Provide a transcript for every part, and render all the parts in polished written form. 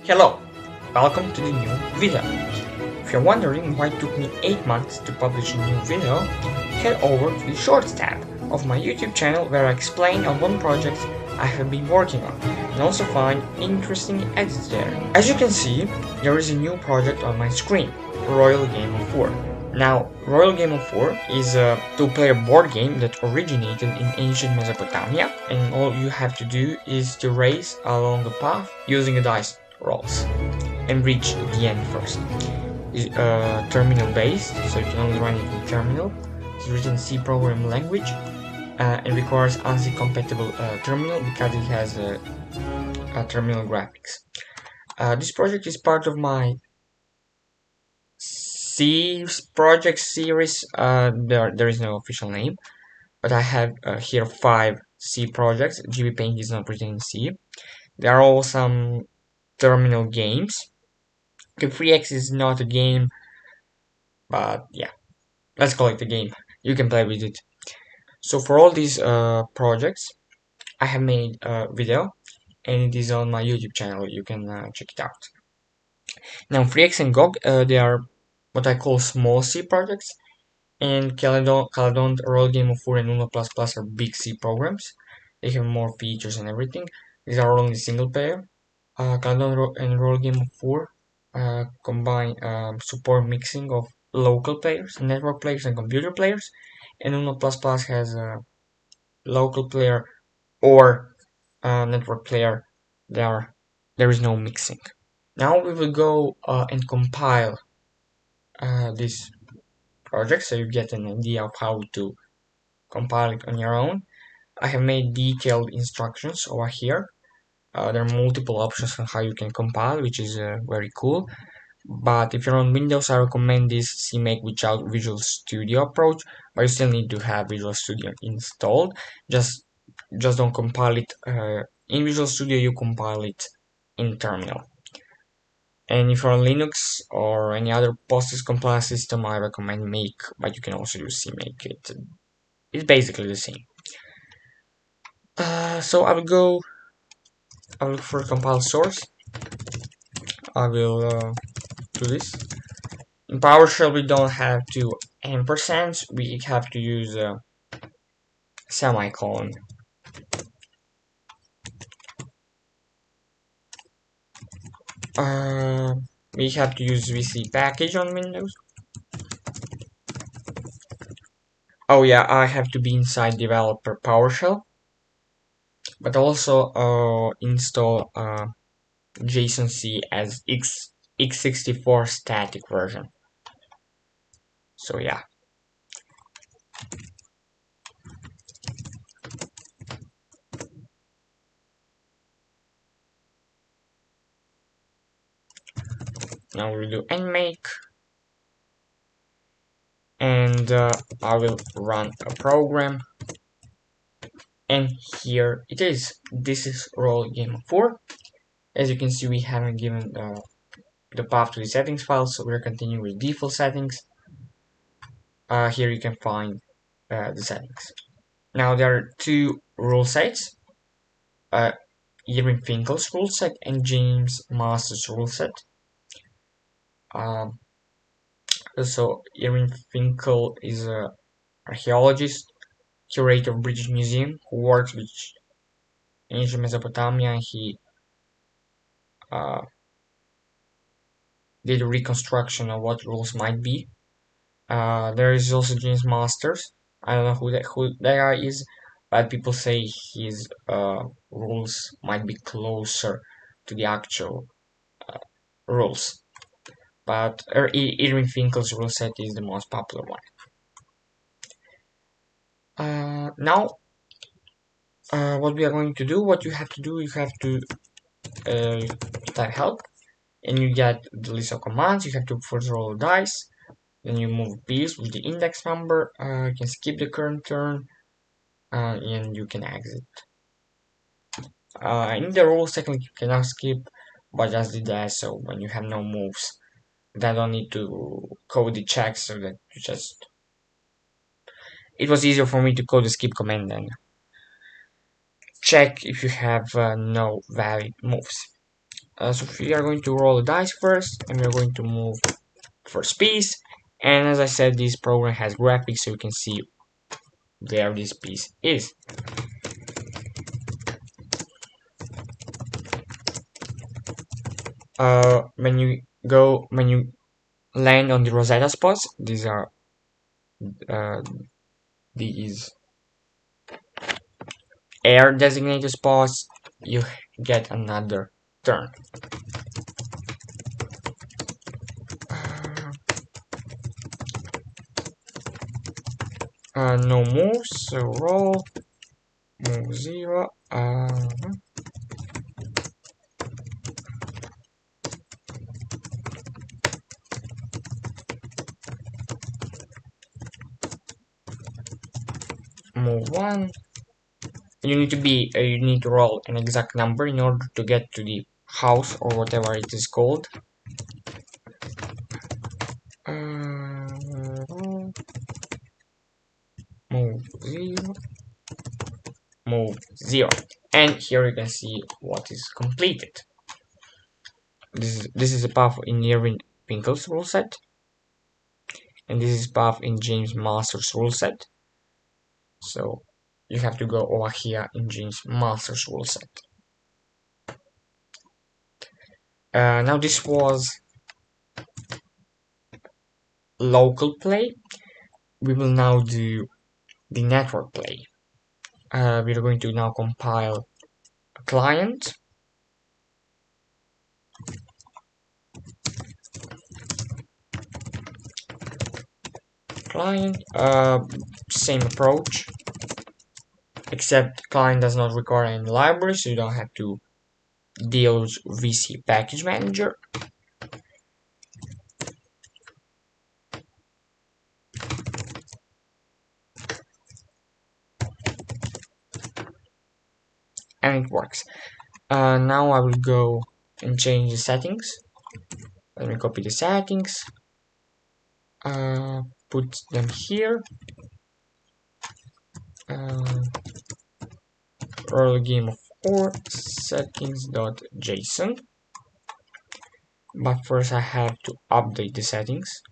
Hello, welcome to the new video. If you're wondering why it took me 8 months to publish a new video, head over to the Shorts tab of my YouTube channel where I explain on one project I have been working on and also find interesting edits there. As you can see, there is a new project on my screen, Royal Game of War. Now, Royal Game of War is a two-player board game that originated in ancient Mesopotamia, and all you have to do is to race along a path using a dice rolls and reach the end first. It's terminal based, so you can only run it in terminal. It's written C program language and requires ANSI compatible terminal because it has terminal graphics. This project is part of my C project series. There is no official name, but I have here 5 C projects. GB Paint is not written in C. There are all some terminal games. Okay, FreeX is not a game, but yeah, let's call it a game. You can play with it. So for all these projects, I have made a video, and it is on my YouTube channel. You can check it out. Now, FreeX and GOG, they are what I call small C projects, and Caledon, Royal Game of War, and Uno++ are big C programs. They have more features and everything. These are only single player. Caledon and Royal Game of War combine support mixing of local players, network players, and computer players, and Uno++ has a local player or network player. There is no mixing. Now we will go and compile this project so you get an idea of how to compile it on your own. I have made detailed instructions over here. There are multiple options on how you can compile, which is very cool. But if you're on Windows, I recommend this CMake without Visual Studio approach, but you still need to have Visual Studio installed. Just don't compile it in Visual Studio, you compile it in Terminal. And if you're on Linux or any other PostGIS compile system, I recommend Make, but you can also use CMake. It's basically the same. So I will look for a compile source. I will do this. In PowerShell, we don't have to ampersand, we have to use a semicolon. We have to use VC package on Windows. Oh yeah, I have to be inside developer PowerShell, but also install JSON-C as x64 static version. So yeah. Now we'll do nmake, and I will run a program, and here it is. This is Royal Game of War. As you can see, we haven't given the path to the settings file, so we're continuing with default settings. Here you can find the settings. Now there are 2 rule sets, Irving Finkel's rule set and James Masters rule set. So Irving Finkel is an archaeologist, curator of British Museum, who works with ancient Mesopotamia. He did a reconstruction of what rules might be. There is also James Masters. I don't know who that guy is, but people say his rules might be closer to the actual rules. But Irving Finkel's rule set is the most popular one. Now, what we are going to do, what you have to do, you have to type help, and you get the list of commands. You have to first roll a dice, then you move a piece with the index number. You can skip the current turn, and you can exit. In the rules, technically you cannot skip, but just did that so when you have no moves, I don't need to code the check, so that you just. It was easier for me to code the skip command than check if you have no valid moves. So we are going to roll the dice first, and we are going to move first piece. And as I said, this program has graphics, so you can see where this piece is. When you land on the Rosetta spots, these are uh, these air designated spots, you get another turn. No moves, so roll, move 0. Move 1. You need to roll an exact number in order to get to the house or whatever it is called. Move 0, move 0, and here you can see what is completed. This is a path in Irving Pinkel's rule set, and this is path in James Master's rule set. So you have to go over here in James Master's rule set. Now this was local play. We will now do the network play. We're going to now compile a client. Same approach, except client does not require any library, so you don't have to deal with VC package manager. And it works. Now I will go and change the settings. Let me copy the settings, put them here, early game of 4 settings.json. But first I have to update the settings.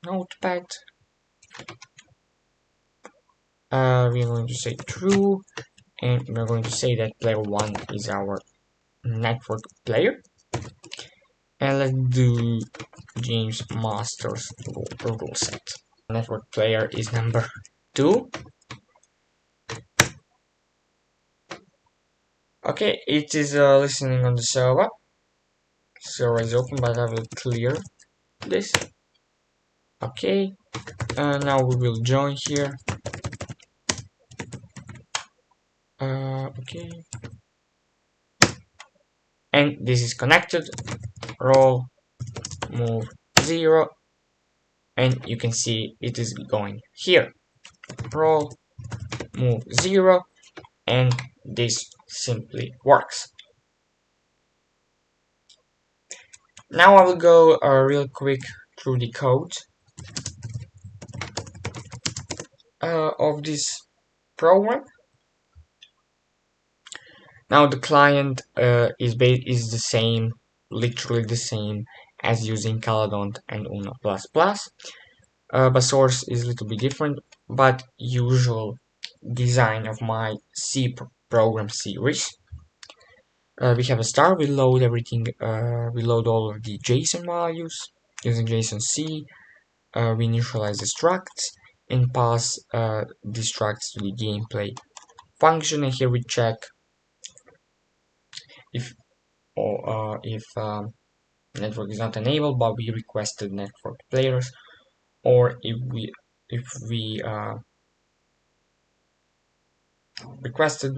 Notepad. We're going to say true, and we're going to say that player 1 is our network player. And let's do James Masters rule set. Network player is number 2. Okay, it is listening on the server. Server is open, but I will clear this. Okay, now we will join here. Okay, and this is connected. Roll, move 0, and you can see it is going here. Roll, move 0, and this simply works. Now I will go real quick through the code of this program. Now the client is the same, literally the same as using Caladon and Uno++. But source is a little bit different, but usual design of my C program series. We have a start, we load everything, we load all of the JSON values using JSON C. We initialize the structs and pass the structs to the gameplay function, and here we check if network is not enabled, but we requested network players, or if we requested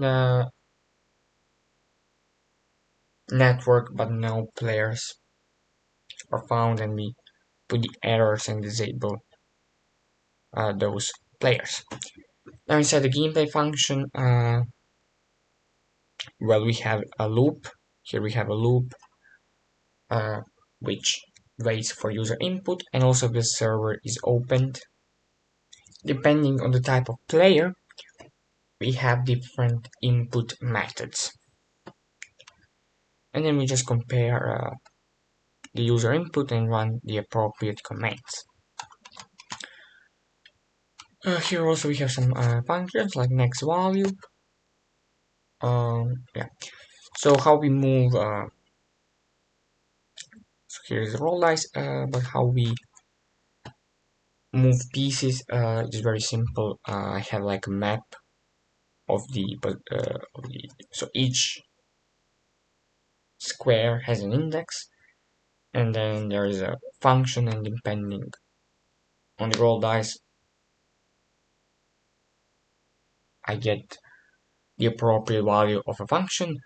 network but no players are found, and we put the errors and disable those players. Now inside the gameplay function, well, we have a loop. Here we have a loop which waits for user input, and also the server is opened. Depending on the type of player, we have different input methods, and then we just compare the user input and run the appropriate commands. Here also we have some functions like next value. Yeah. So how we move? So here is the roll dice, but how we move pieces is very simple. I have like a map of the so each square has an index, and then there is a function, and depending on the roll dice I get the appropriate value of a function,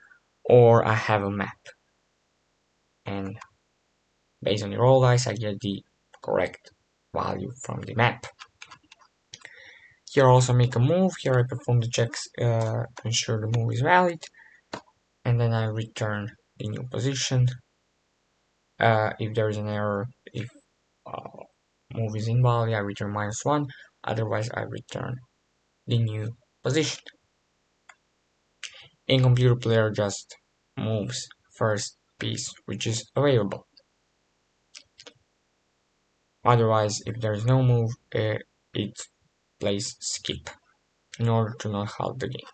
or I have a map, and based on the roll dice I get the correct value from the map. Here I also make a move. Here I perform the checks to ensure the move is valid, and then I return the new position. If there is an error, if move is invalid, I return -1, otherwise I return the new position. In computer player just moves first piece which is available. Otherwise, if there is no move, it plays skip in order to not halt the game.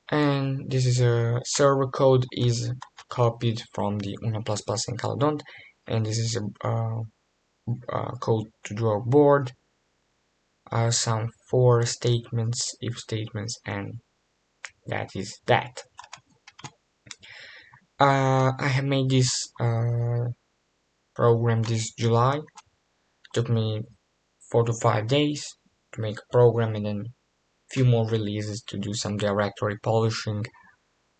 And this is a server code is copied from the Una++ and Caledon, and this is a code to draw a board. Some 4 statements, if statements, and that is that. I have made this program this July. It took me 4 to 5 days to make a program, and then a few more releases to do some directory polishing,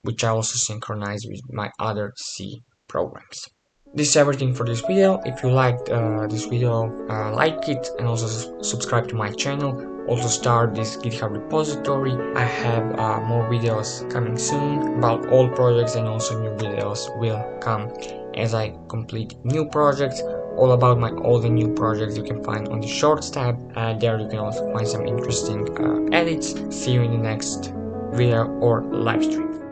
which I also synchronize with my other C programs. This is everything for this video. If you liked this video, like it, and also subscribe to my channel. Also start this GitHub repository. I have more videos coming soon about old projects, and also new videos will come as I complete new projects. All about my old and new projects you can find on the Shorts tab. There you can also find some interesting edits. See you in the next video or live stream.